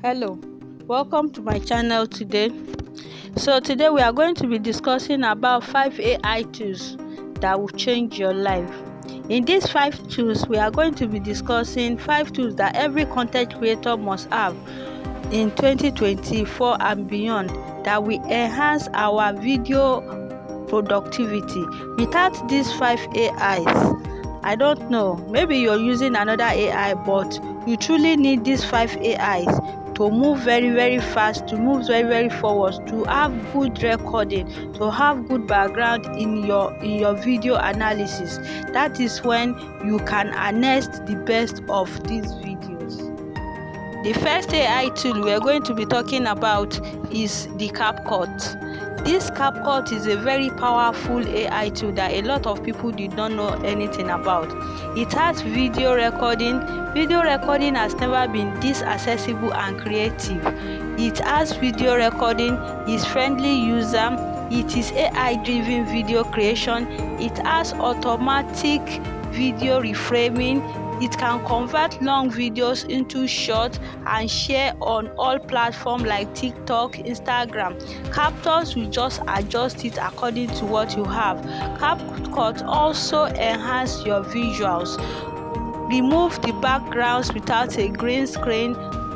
Hello, welcome to my channel today. Today we are going to be discussing about 5 AI tools that will change your life. In these 5 tools, we are going to be discussing 5 tools that every content creator must have in 2024 and beyond that will enhance our video productivity. Without these 5 AIs, I don't know, maybe you're using another AI, but you truly need these 5 AIs to move very fast, to move very forward, to have good recording, to have good background in your video analysis. That is when you can harness the best of these videos. The first AI tool we are going to be talking about is the CapCut. This CapCut is a very powerful AI tool that a lot of people did not know anything about. It has video recording. Video recording has never been this accessible and creative. It has video recording, is friendly user, it is AI-driven video creation, it has automatic video reframing. It can convert long videos into short and share on all platforms like TikTok, Instagram. CapCut will just adjust it according to what you have. CapCut also enhance your visuals. Remove the backgrounds without a green screen,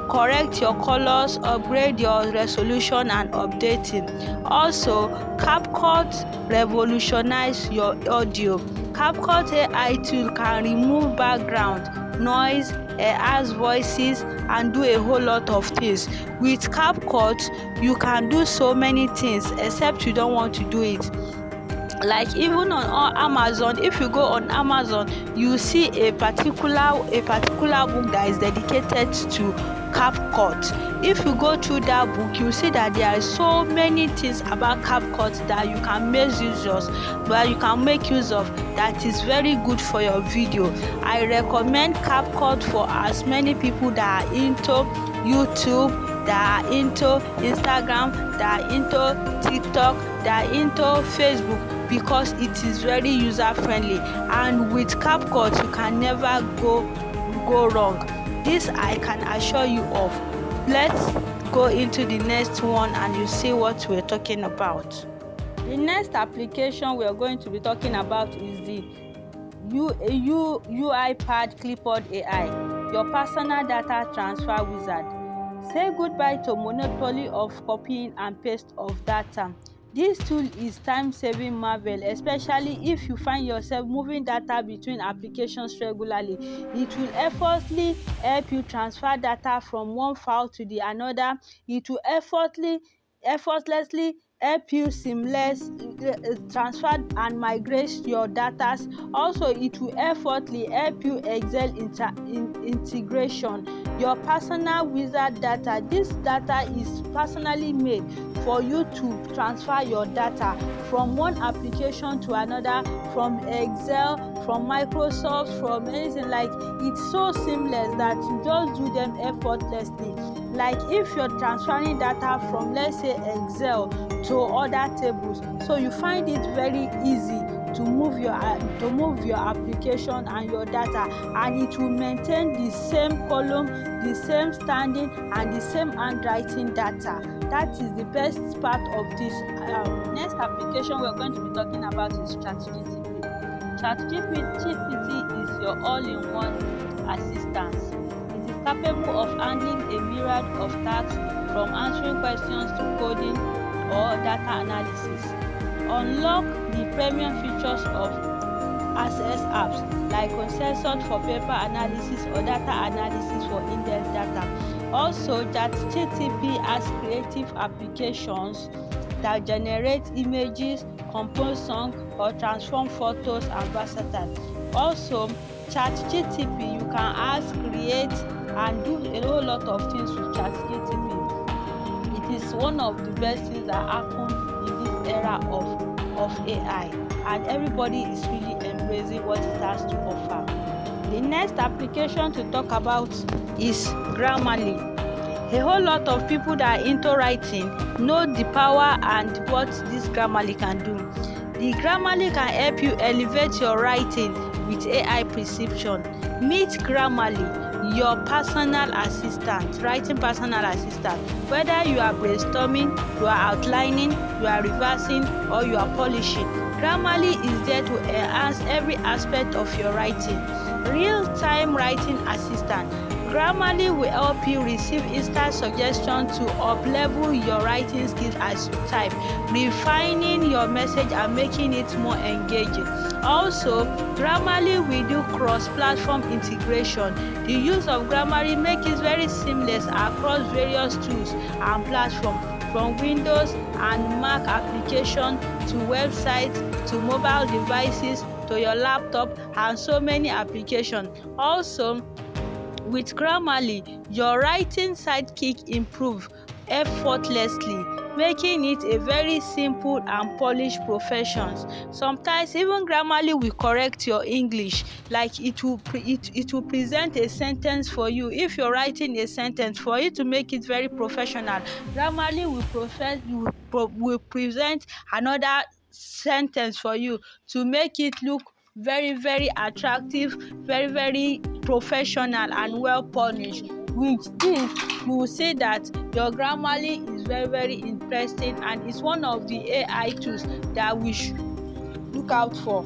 correct your colors, upgrade your resolution and updating. Also, CapCut revolutionize your audio. CapCut AI tool can remove background, noise, enhance voices and do a whole lot of things. With CapCut, you can do so many things except you don't want to do it. Like even on Amazon, if you go on Amazon, you see a particular book that is dedicated to CapCut. If you go through that book, you see that there are so many things about CapCut that you can make use of that is very good for your video. I recommend CapCut for as many people that are into YouTube, that are into Instagram, that are into TikTok, that are into Facebook, because it is very user friendly, and with CapCut you can never go wrong. This I can assure you of. Let's go into the next one and you see what we're talking about. The next application we are going to be talking about is the UiPath Clipboard AI, your personal data transfer wizard. Say goodbye to monopoly of copying and paste of data. This tool is time-saving marvel, especially if you find yourself moving data between applications regularly. It will effortlessly help you transfer data from one file to the another. It will effortlessly help you transfer and migrate your data. Also, it will effortlessly help you excel integration. Your personal wizard data. This data is personally made for you to transfer your data from one application to another, from Excel, from Microsoft, from anything. Like, it's so seamless that you just do them effortlessly. Like if you're transferring data from, let's say, Excel to other tables, so you find it very easy to move your application and your data, and it will maintain the same column, the same standing and the same handwriting data. That is the best part of this. Next application we're going to be talking about is chatgpt. Chatgpt is your all-in-one assistance. It is capable of handling a myriad of tasks, from answering questions to coding or data analysis. Unlock the premium features of access apps like consensus for paper analysis or data analysis for in-depth data. Also, chatgpt has creative applications that generate images, compose songs, or transform photos, and versatile. Also, chatgpt you can ask, create, and do a whole lot of things with chatgpt. It is one of the best things that happen in this era of AI, and everybody is really embracing what it has to offer. The next application to talk about is Grammarly. A whole lot of people that are into writing know the power and what this Grammarly can do. The Grammarly can help you elevate your writing with AI precision. Meet Grammarly, your personal assistant, writing personal assistant. Whether you are brainstorming, you are outlining, you are reversing, or you are polishing, Grammarly is there to enhance every aspect of your writing. Real-time writing assistant. Grammarly will help you receive instant suggestions to up-level your writing skills as you type, refining your message and making it more engaging. Also, Grammarly will do cross-platform integration. The use of Grammarly makes it very seamless across various tools and platforms, from Windows and Mac applications to websites to mobile devices to your laptop and so many applications. Also, with Grammarly, your writing sidekick improve effortlessly, making it a very simple and polished profession. Sometimes even Grammarly will correct your English, like it will present a sentence for you. If you're writing a sentence, for you to make it very professional, Grammarly will present another sentence for you to make it look very very attractive, very professional and well polished. With this, you will see that your Grammarly is very interesting and it's one of the AI tools that we should look out for.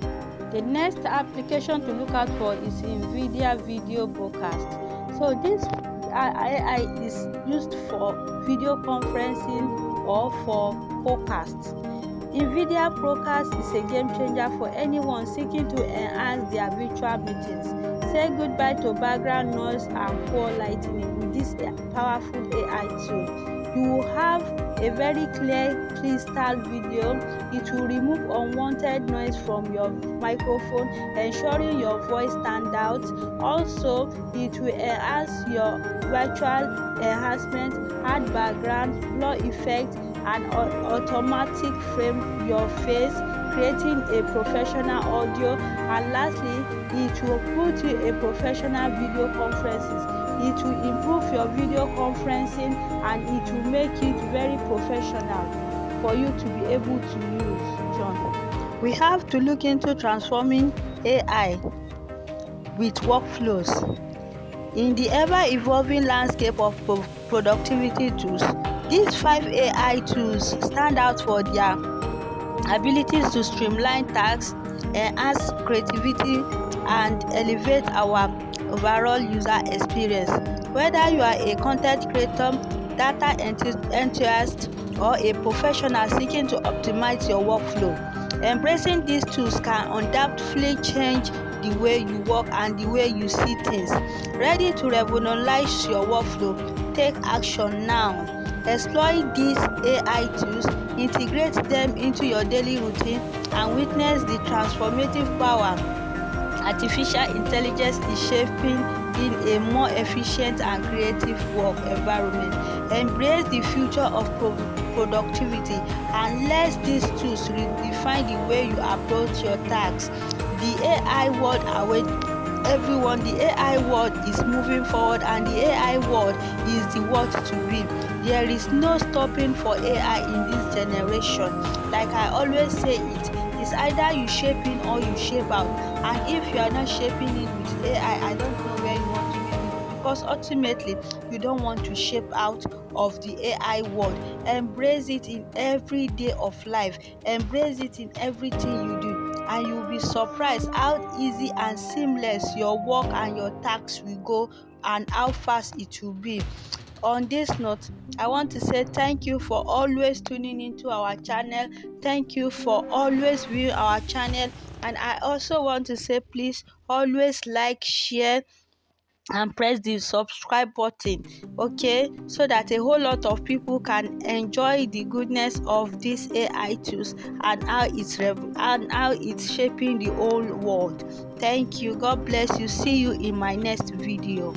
The next application to look out for is nvidia video broadcast. So this AI is used for video conferencing or for podcasts. nvidia broadcast is a game changer for anyone seeking to enhance their virtual meetings. Say goodbye to background noise and poor lighting with this powerful AI tool. You will have a very clear crystal video. It will remove unwanted noise from your microphone, ensuring your voice stands out. Also, it will enhance your virtual enhancement, add background, blur effect, and automatic frame your face, creating a professional audio. And lastly, it will put you a professional video conferences. It will improve your video conferencing and it will make it very professional for you to be able to use, John. We have to look into transforming AI with workflows. In the ever-evolving landscape of productivity tools, these 5 AI tools stand out for their abilities to streamline tasks, enhance creativity, and elevate our overall user experience. Whether you are a content creator, data enthusiast, or a professional seeking to optimize your workflow, embracing these tools can undoubtedly change the way you work and the way you see things. Ready to revolutionize your workflow? Take action now. Exploit these AI tools, integrate them into your daily routine, and witness the transformative power artificial intelligence is shaping in a more efficient and creative work environment. Embrace the future of productivity and let these tools redefine the way you approach your tasks. The AI world awaits everyone. The AI world is moving forward and the AI world is the world to be. There is no stopping for AI in this generation. Like I always say it's either you shape in or you shape out. And if you are not shaping it with AI, I don't know where you want to be, because ultimately you don't want to shape out of the AI world. Embrace it in every day of life. Embrace it in everything you do. And you'll be surprised how easy and seamless your work and your tasks will go and how fast it will be. On this note, I want to say thank you for always tuning into our channel. Thank you for always viewing our channel. And I also want to say please always like, share, and press the subscribe button, okay, so that a whole lot of people can enjoy the goodness of these AI tools and how it's shaping the whole world. Thank you. God bless you. See you in my next video.